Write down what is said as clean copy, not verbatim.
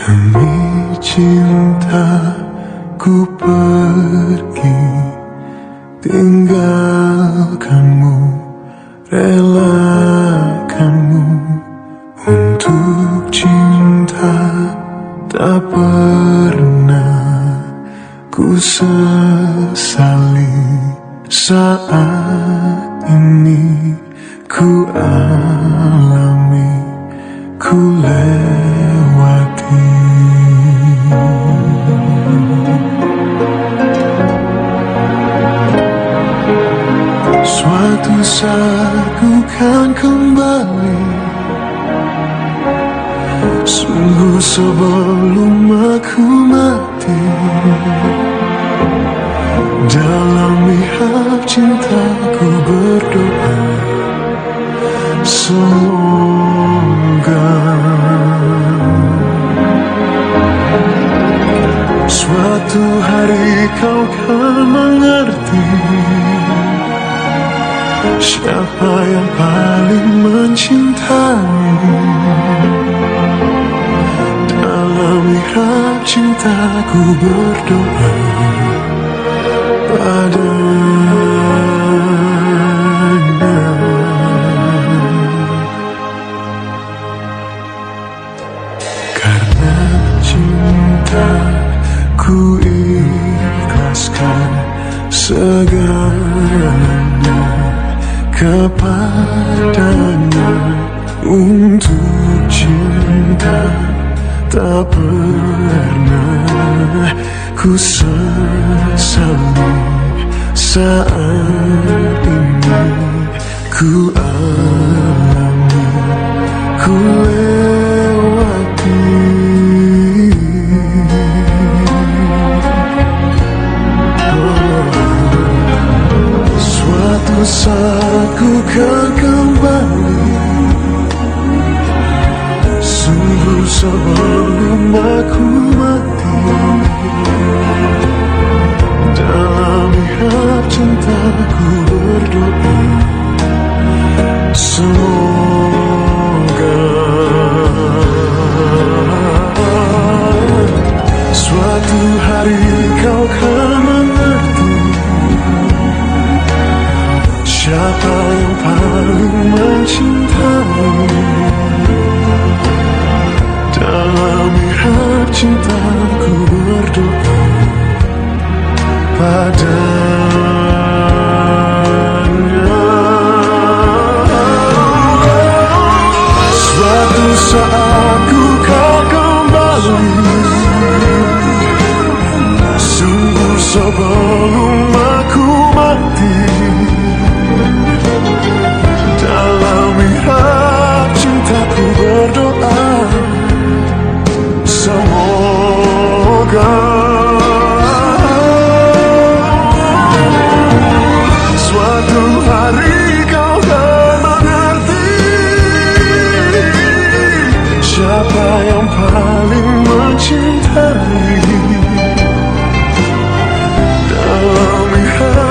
Demi cintaku pergi, tinggalkanmu, relakanmu. Untuk cinta tak pernah ku sesali. Saat ini ku alami, ku lewati. Suatu saat ku kan kembali, sungguh sebelum aku mati. Dalam mihrab cintaku berdoa, semoga suatu hari kau kan mengerti siapa yang paling mencintaimu. Dalam mihrab cintaku berdoa padanya. Karena cinta ku ikhlaskan segalanya kepadanya. Untuk cinta tak pernah ku sesali. Saat ini ku alami, ku lewati. Suatu saat ku kan kembali, sungguh sebelum aku mati. Dalam mihrab cintaku berdoa, semoga suatu hari kau kan mengerti siapa yang paling mencintaimu. Dalam mihrab cintaku berdoa padanya. Suatu saat ku kan kembali, sungguh sebelum aku mati. Dalam mihrab cintaku berdoa, semoga suatu hari kau kan mengerti siapa yang paling mencintai. Dalam mihrab